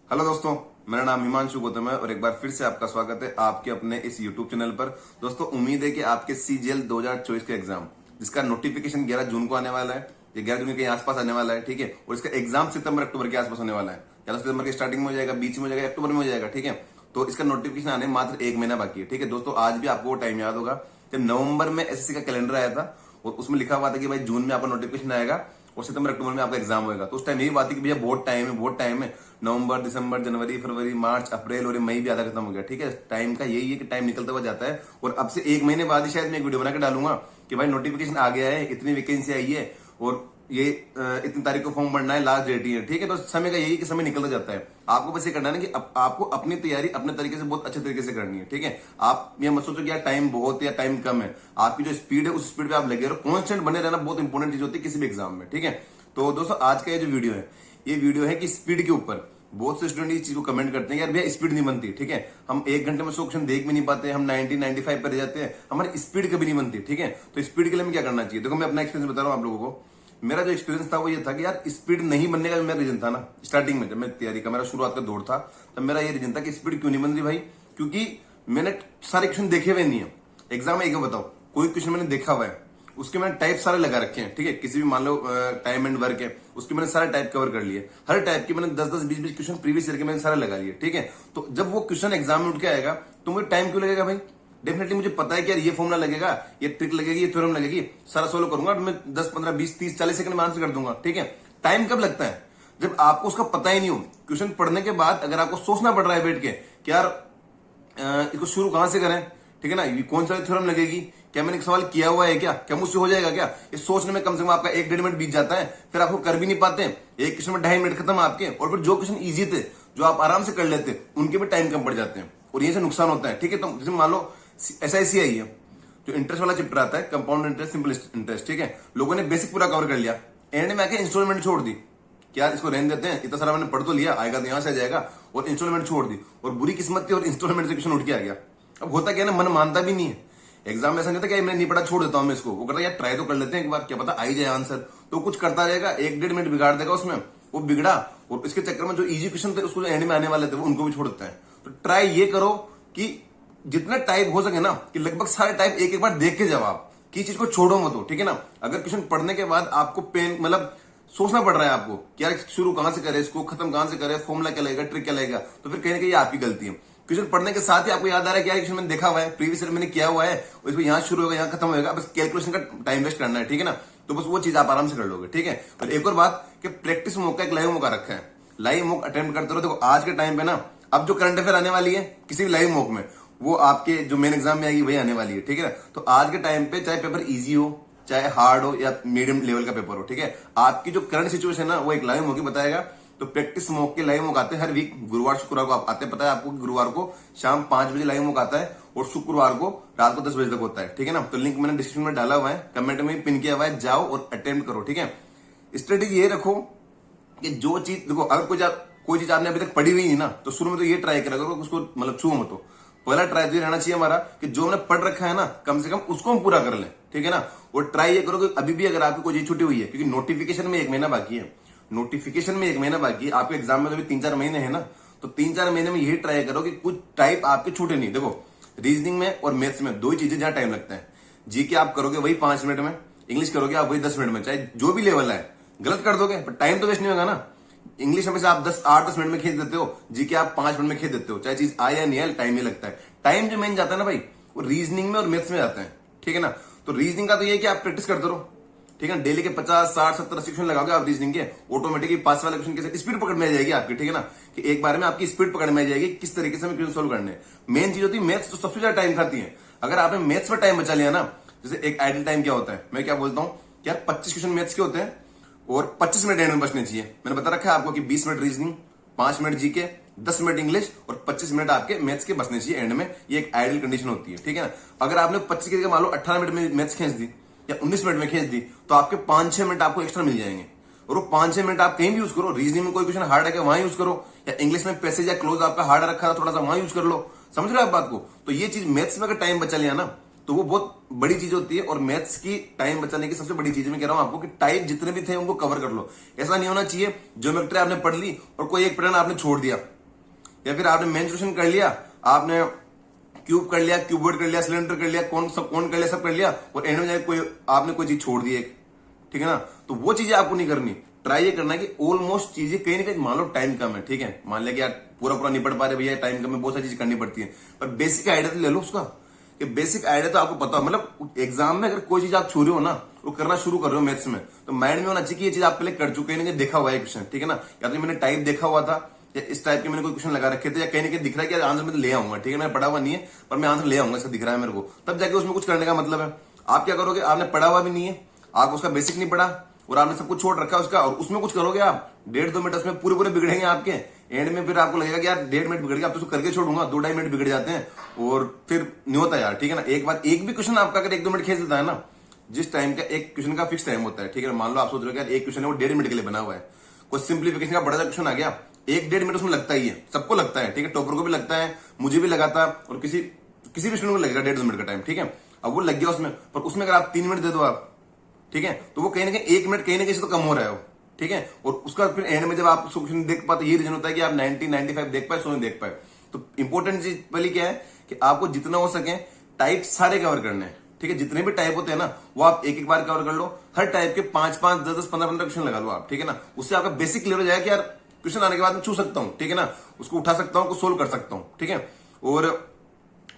Hello दोस्तों, मेरा नाम हिमांशु गौतम है और एक बार फिर से आपका स्वागत है आपके अपने इस यूट्यूब चैनल पर। दोस्तों, उम्मीद है कि आपके सीजीएल 2024 का एग्जाम, जिसका नोटिफिकेशन 11 जून को आने वाला है, ये 11 जून के आसपास आने वाला है, ठीक है। और इसका एग्जाम सितंबर अक्टूबर के आसपास होने वाला है, या तो सितंबर के स्टार्टिंग में हो जाएगा, बीच में हो जाएगा, अक्टूबर में हो जाएगा, ठीक है। तो इसका नोटिफिकेशन आने मात्र 1 महीना बाकी है, ठीक है दोस्तों। आज भी आपको वो टाइम याद होगा जब नवंबर में एसएससी का कैलेंडर आया था और उसमें लिखा हुआ था कि भाई जून में आपका नोटिफिकेशन आएगा और सितंबर अक्टूबर में आपका एग्जाम होगा। तो उस टाइम यही बात थी कि भैया बहुत टाइम है, बहुत टाइम है। नवंबर, दिसंबर, जनवरी, फरवरी, मार्च, अप्रैल और मई भी आधा खत्म हो गया, ठीक है। टाइम का यही है कि टाइम निकलता हुआ जाता है। और अब से 1 महीने बाद ही शायद मैं एक वीडियो बना के डालूंगा कि भाई नोटिफिकेशन आ गया है, इतनी वैकेंसी आई है और ये इतनी तारीख को फॉर्म भरना है, लास्ट डेट ही है, ठीक है। तो समय का यही कि समय निकलता जाता है। आपको बस ये करना है ना कि आपको अपनी तैयारी अपने तरीके से बहुत अच्छे तरीके से करनी है, ठीक है। आप ये मत सोचो कि यार टाइम बहुत है या टाइम कम है। आपकी जो स्पीड है उस स्पीड पे आप लगे रहो। कॉन्स्टेंट बने रहना बहुत इंपॉर्टेंट चीज होती है किसी भी एग्जाम में, ठीक है। तो दोस्तों, आज का ये जो वीडियो है, ये वीडियो है कि स्पीड के ऊपर। बहुत से स्टूडेंट इस चीज को कमेंट करते हैं यार भैया स्पीड नहीं बनती, ठीक है। हम 1 घंटे में 100 क्वेश्चन देख भी नहीं पाते, हम 90-95 पर रह जाते हैं, हमारी स्पीड कभी नहीं बनती, ठीक है। तो स्पीड के लिए हमें क्या करना चाहिए? देखो, मैं अपना एक्सपीरियंस बता रहा हूँ आप लोगों को। मेरा जो एक्सपीरियंस था वो ये था कि यार स्पीड नहीं बनने का मेरा रीजन था ना, स्टार्टिंग में जब मैं तैयारी का मेरा शुरुआत का दौर था, तब मेरा ये रीजन था कि स्पीड क्यों नहीं बन रही भाई, क्योंकि मैंने सारे क्वेश्चन देखे हुए नहीं है। एग्जाम में एक बताओ, कोई क्वेश्चन मैंने देखा हुआ है, उसके मैंने टाइप सारे लगा रखे हैं, ठीक है। किसी भी मान लो टाइम एंड वर्क है, उसके मैंने सारे टाइप कवर कर लिए। हर टाइप के मैंने 10-10, 20-20 क्वेश्चन प्रीवियस ईयर के मैंने सारे लगा लिए, ठीक है। तो जब वो क्वेश्चन एग्जाम में उठ के आएगा तो मुझे टाइम क्यों लगेगा भाई? डेफिनेटली मुझे पता है कि यार ये फॉर्मूला लगेगा, ये ट्रिक लगेगी, ये थ्योरम लगेगी, सारा सोल्व करूंगा तो मैं 10, 15, 20, 30, 40 सेकंड में आंसर कर दूंगा, ठीक है। टाइम कब लगता है? जब आपको उसका पता ही नहीं हो। क्वेश्चन पढ़ने के बाद अगर आपको सोचना पड़ रहा है बैठ के कि यार इसको शुरू कहां से करें, ठीक है ना, ये कौन सा थ्योरम लगेगी, क्या मैंने एक सवाल किया हुआ है, क्या मुझसे हो जाएगा क्या, ये सोचने में कम से कम आपका 1-1.5 मिनट बीत जाता है। फिर आपको कर भी नहीं पाते, एक क्वेश्चन में 2.5 मिनट खत्म आपके। और फिर जो क्वेश्चन इजी थे, जो आप आराम से कर लेते, उनके भी टाइम कम पड़ जाते हैं और ये से नुकसान होता है, ठीक है। तो जैसे मान लो SIC आई है, जो इंटरेस्ट वाला चैप्टर आता है, कंपाउंड इंटरेस्ट, सिंपल इंटरेस्ट, ठीक है। लोगों ने बेसिक पूरा कवर कर लिया, एंड में आके इंस्टॉलमेंट छोड़ दी कि यार इसको रहने देते हैं, इतना सारा मैंने पढ़ तो लिया, आएगा तो यहां से आ जाएगा, और इंस्टॉलमेंट छोड़ दी। और बुरी किस्मत थी और इंस्टॉलमेंट से क्वेश्चन उठ के आ गया। अब होता क्या है ना, मन मानता भी नहीं है। एग्जाम में ऐसा नहीं होता कि मैं नहीं पढ़ा, छोड़ देता हूं मैं इसको। वो कहता है यार ट्राई तो कर लेते हैं एक बार, क्या पता आ ही जाए आंसर। तो कुछ करता रहेगा, 1-1.5 मिनट बिगाड़ देगा उसमें, वो बिगड़ा। और इसके चक्कर में जो इजी क्वेश्चन थे, उसको जो एंड में आने वाले थे, वो उनको भी छोड़ देता है। तो ट्राई ये करो कि जितना टाइप हो सके ना, कि लगभग सारे टाइप एक एक बार देख के जाओ आप, की चीज को छोड़ो मत हो, ठीक है ना। अगर क्वेश्चन पढ़ने के बाद आपको पेन मतलब सोचना पड़ रहा है आपको कि यार शुरू कहां से करे, इसको खत्म कहां से करे, फॉर्मुला क्या लगेगा, ट्रिक क्या लगेगा, तो फिर कहीं ना कहीं आपकी गलती है। क्वेश्चन पढ़ने के साथ ही आपको याद आ रहा है कि यार क्वेश्चन मैंने देखा हुआ है, प्रीवियस ईयर मैंने किया हुआ है, और इसको यहाँ शुरू होगा, यहाँ खत्म होगा, बस कैलकुलेशन का टाइम वेस्ट करना है, ठीक है ना। तो बस वो चीज आप आराम से कर लोगे, ठीक है। और एक और बात कि प्रैक्टिस मॉक का एक लाइव मॉक रखा है, लाइव मॉक अटेम्प्ट करते रहो। देखो आज के टाइम पे ना, अब जो करंट अफेयर आने वाली है किसी भी लाइव मॉक में, वो आपके जो मेन एग्जाम में आएगी वही आने वाली है, ठीक है ना। तो आज के टाइम पे चाहे पेपर ईजी हो, चाहे हार्ड हो, या मीडियम लेवल का पेपर हो, ठीक है, आपकी जो करंट सिचुएशन है ना, वो एक लाइव मॉक ही बताएगा। तो प्रैक्टिस मॉक के लाइव मॉक आते हैं हर वीक, गुरुवार शुक्रवार को आते हैं। पता है आपको कि गुरुवार को शाम 5 बजे लाइव मॉक आता है और शुक्रवार को रात को 10 बजे तक होता है, ठीक है ना। तो लिंक मैंने डिस्क्रिप्शन में डाला हुआ है, कमेंट में पिन किया हुआ है, जाओ और अटेम्प्ट करो, ठीक है। स्ट्रेटेजी ये रखो कि जो चीज देखो, अगर कोई चीज आपने अभी तक पढ़ी हुई नहीं ना, तो शुरू में तो ये ट्राई करा करो उसको मतलब छू मत हो। पहला ट्राई तो ये रहना चाहिए हमारा कि जो हमने पढ़ रखा है ना, कम से कम उसको हम पूरा कर लें, ठीक है ना। और ट्राई ये करो कि अभी भी अगर आपकी कोई चीज छूटी हुई है, क्योंकि नोटिफिकेशन में 1 महीना बाकी है, नोटिफिकेशन में 1 महीना बाकी है, आपके एग्जाम में तो भी 3-4 महीने है ना। तो 3-4 महीने में यही ट्राई करो कि कुछ टाइप आपके छूटे नहीं। देखो, रीजनिंग में और मैथ्स में दो ही चीजें जहां टाइम लगता है। जीके आप करोगे वही 5 मिनट में, इंग्लिश करोगे आप वही 10 मिनट में, चाहे जो भी लेवल है। गलत कर दोगे पर टाइम तो वेस्ट नहीं होगा ना। इंग्लिश हमेशा आप 8-10 मिनट में खींच देते हो, जीके आप 5 मिनट में खींच देते हो, चाहे चीज आए या नहीं आए, टाइम ही लगता है। टाइम जो मेन जाता है ना भाई, वो रीजनिंग में और मैथ्स में जाता है, ठीक है ना। तो रीजनिंग का तो ये कि आप प्रैक्टिस करते रहो, ठीक है। डेली के 50, 60, 70, 80 क्वेश्चन लगाओगे आप रीजनिंग के, ऑटोमेटिकली पास वाले क्वेश्चन के स्पीड पकड़ में आ जाएगी आपकी, ठीक है ना। कि एक बार में आपकी स्पीड पकड़ में आ जाएगी किस तरीके से हमें क्वेश्चन सोल्व करने। मेन चीज होती है मैथ्स, तो सबसे ज्यादा टाइम खाती है। अगर आपने मैथ्स में टाइम बचा लिया ना, जैसे एक आइडल टाइम क्या होता है, मैं क्या बोलता हूँ कि यार 25 क्वेश्चन मैथ्स के होते हैं और 25 मिनट एंड में बचने चाहिए। मैंने बता रखा है आपको कि 20 minute reasoning, 5 minute GK, 10 minute English और 25 मिनट आपके मैथ्स के बचने चाहिए एंड में। ये एक आइडियल कंडीशन होती है, ठीक है ना। अगर आपने 25 की जगह मान लो 18 मिनट में मैथ्स खींच दी या 19 मिनट में खींच दी, तो आपके 5-6 मिनट आपको एक्स्ट्रा मिल जाएंगे। और वो 5-6 मिनट आप कहीं भी यूज करो। रीजनिंग में कोई क्वेश्चन हार्ड है क्या, वहां यूज करो, या इंग्लिश में पैसेज या क्लोज आपका हार्ड रखा था थोड़ा सा, वहां यूज कर लो। समझ रहे हो आप बात को? तो ये चीज मैथ्स में अगर टाइम बचा लिया ना, तो वो बहुत बड़ी चीज होती है। और मैथ्स की टाइम बचाने की सबसे बड़ी चीज मैं कह रहा हूं आपको कि टाइप जितने भी थे उनको कवर कर लो। ऐसा नहीं होना चाहिए ज्योमेट्री आपने पढ़ ली और कोई एक पैटर्न आपने छोड़ दिया, या फिर आपने मेंस्ट्रुएशन कर लिया, आपने क्यूब कर लिया, क्यूबॉइड कर लिया, सिलेंडर कर लिया, कौन कर लिया, सब कर लिया, और एंड में जाके कोई आपने कोई चीज छोड़ दी एक, ठीक है ना। तो वो चीजें आपको नहीं करनी। ट्राई ये करना है कि ऑलमोस्ट चीजें कहीं ना कहीं, मान लो टाइम कम है, ठीक है, मान लिया कि यार पूरा नहीं पढ़ पा रहे भैया, टाइम कम है, बहुत सारी चीजें करनी पड़ती है, पर बेसिक आइडिया तो ले लो उसका, कि बेसिक आइडिया तो आपको पता हो। मतलब एग्जाम में अगर कोई चीज आप छू रहे हो ना, वो करना शुरू कर रहे हो मैथ्स में, तो माइंड में होना चाहिए कि ये चीज आप पहले कर चुके हैं, देखा हुआ है क्वेश्चन, ठीक है ना। या तो मैंने टाइप देखा हुआ था, या इस टाइप के मैंने कोई क्वेश्चन लगा रखे थे, या कहीं ना कहीं दिख रहा है कि आंसर में ले आऊंगा, ठीक है, मैंने पढ़ा हुआ नहीं है पर मैं आंसर ले आऊंगा, ऐसा दिख रहा है मेरे को, तब जाके उसमें कुछ करने का मतलब है। आप क्या करोगे, आपने पढ़ा हुआ भी नहीं है, आप उसका बेसिक नहीं पढ़ा, और आपने सब कुछ छोड़ रखा है उसका, और उसमें कुछ करोगे आप, 1.5-2 मिनट उसमें पूरे बिगड़ेंगे आपके। एंड में फिर आपको लगेगा कि यार 1.5 मिनट बिगड़ गया, अब तो उसको करके छोड़ूंगा, 2-2.5 मिनट बिगड़ जाते हैं, और फिर नहीं होता यार, ठीक है ना। एक भी क्वेश्चन आपका अगर 1-2 मिनट खींच देता है ना, जिस टाइम का एक क्वेश्चन का फिक्स टाइम होता है, ठीक है, मान लो आप सोच रहे हो यार एक क्वेश्चन है वो 1.5 मिनट के लिए बना हुआ है, कोई सिंप्लीफिकेशन का बड़ा सा क्वेश्चन आ गया, 1-1.5 मिनट उसमें लगता ही है, सबको लगता है, ठीक है, टॉपर को भी लगता है, मुझे भी लगा था, और किसी भी स्टूडेंट को लगेगा 1.5-2 मिनट का टाइम, ठीक है। अब वो लग गया उसमें, पर उसमें अगर आप 3 मिनट दे दो आप, ठीक है, तो वो कहीं ना कहीं 1 मिनट कहीं ना कहीं से तो कम हो रहा है वो, ठीक है। और उसका फिर एंड में जब आप क्वेश्चन देख पाते, ये रीजन होता है कि आप 90-95 देख पाए, 100 देख पाए। तो इंपॉर्टेंट चीज पहले क्या है कि आपको जितना हो सके टाइप सारे कवर करने हैं, ठीक है, जितने भी टाइप होते हैं ना वो आप एक बार कवर कर लो। हर टाइप के 5-5, 10-10, 15-15 क्वेश्चन लगा लो आप, ठीक है ना। उससे आपका बेसिक क्लियर हो जाएगा कि यार क्वेश्चन आने के बाद मैं छू सकता हूं, ठीक है ना, उसको उठा सकता हूं, उसको सोल्व कर सकता हूं, ठीक है। और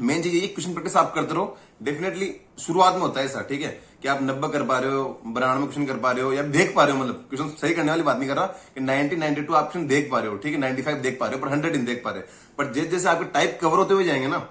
मेन चीज ये क्वेश्चन प्रैक्टिस आप करते रहो, डेफिनेटली शुरुआत में होता है ऐसा, ठीक है, कि आप 90 कर पा रहे हो, 92 क्वेश्चन कर पा रहे हो, या देख पा रहे हो, मतलब क्वेश्चन सही करने वाली बात नहीं कर रहा कि 90-92 आप क्वेश्चन देख पा रहे हो, ठीक है, 95 देख पा रहे हो, पर 100 नहीं देख पा रहे। पर जैसे जैसे आपके टाइप कवर होते हुए जाएंगे ना,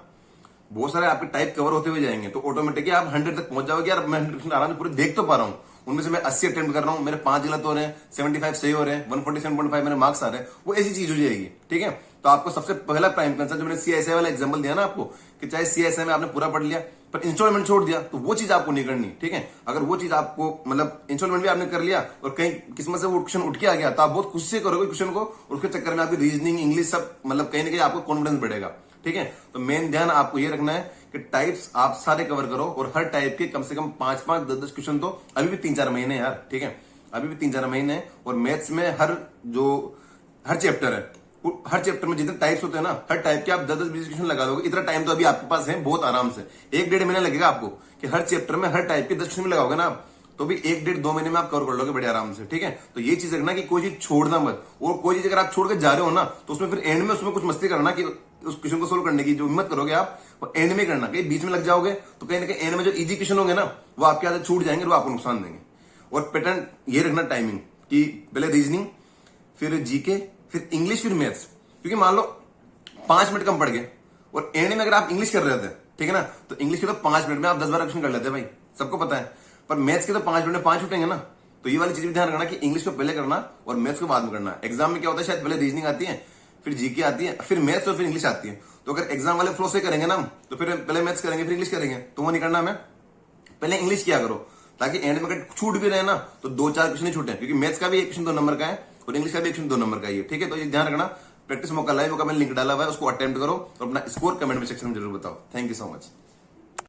बहुत सारे आपके टाइप कवर होते हुए जाएंगे, तो ऑटोमेटिकली आप 100 तक पहुंच जाओगे, यार मैं 100 आराम से पूरे देख तो पा रहा हूं, उनमें से मैं 80 अटेम्प्ट कर रहा हूं, मेरे 5 गलत हो रहे हैं, 75 सही हो रहे हैं, 147.5 मेरे मार्क्स आ रहे हैं, वो ऐसी चीज हो जाएगी, ठीक है। तो आपको सबसे पहला प्राइम कंसर्न, जो मैंने CSI वाला एग्जाम्पल दिया ना आपको, कि चाहे CSI में आपने पूरा पढ़ लिया पर इंस्टॉलमेंट छोड़ दिया, तो वो चीज आपको नहीं करनी, ठीक है। अगर वो चीज आपको, मतलब इंस्टॉलमेंट भी आपने कर लिया और कहीं किस्मत से वो क्वेश्चन उठ के आ गया, तो आप बहुत खुशी से करोगे क्वेश्चन को, और उसके चक्कर में आपकी रीजनिंग, इंग्लिश सब, मतलब कहीं ना कहीं आपको कॉन्फिडेंस बढ़ेगा, ठीक है। तो मेन ध्यान आपको ये रखना है कि टाइप्स आप सारे कवर करो, और हर टाइप के कम से कम 5-5, 10-10 क्वेश्चन, तो अभी भी 3-4 महीने यार, ठीक है, अभी भी 3-4 महीने हैं। और मैथ्स में हर चैप्टर है, हर चैप्टर में जितने टाइप्स होते हैं ना, हर टाइप के आप 10-10-20 क्वेश्चन लगा दोगे, इतना टाइम तो अभी आपके पास है बहुत आराम से। 1-1.5 महीना लगेगा आपको कि हर चैप्टर में हर टाइप के 10 क्वेश्चन लगाओगे ना आप, तो भी 1-1.5-2 महीने में आप कवर कर लोगे बड़े आराम से, ठीक है। तो ये चीज रखना कि कोई चीज छोड़ना मत, और कोई चीज अगर आप छोड़ के जा रहे हो ना, तो उसमें फिर एंड में उसमें कुछ मस्ती करना, कि उस क्वेश्चन को सोल्व करने की जो हिम्मत करोगे आप, वो एंड में करना, कहीं बीच में लग जाओगे तो कहीं ना कहीं एंड में जो इजी क्वेश्चन होंगे ना, वो आपके आगे छूट जाएंगे, वो आपको नुकसान देंगे। और पैटर्न ये रखना टाइमिंग, कि पहले रीजनिंग, फिर जीके, फिर इंग्लिश, फिर मैथ्स। क्योंकि मान लो 5 मिनट कम पड़ गए, और एंड में अगर आप इंग्लिश कर रहे थे, ठीक है ना, तो इंग्लिश के तो 5 मिनट में आप 10-12 क्वेश्चन कर लेते हैं भाई, सबको पता है। पर मैथ्स के तो 5 मिनट में 5 उठेंगे ना, तो ये वाली चीज भी ध्यान रखना कि इंग्लिश को पहले करना और मैथ्स को बाद में करना। एग्जाम में क्या होता है, शायद पहले रीजनिंग आती है, फिर जीके आती है, फिर मैथ्स और फिर इंग्लिश आती है। तो अगर एग्जाम वाले फ्लो से करेंगे ना, तो फिर पहले मैथ्स करेंगे फिर इंग्लिश करेंगे, तो वो नहीं करना हमें, पहले इंग्लिश किया करो, ताकि एंड में अगर छूट भी रहे ना तो 2-4 क्वेश्चन ही छूटे, क्योंकि मैथ्स का भी एक क्वेश्चन 2 नंबर का है, और इंग्लिश का भी एक क्वेश्चन 2 नंबर का ही है, ठीक है। तो ये ध्यान रखना। प्रैक्टिस मौका लाइव का मैंने लिंक डाला हुआ है, उसको अटेम्प्ट करो और अपना स्कोर कमेंट में सेक्शन में जरूर बताओ। Thank you so much.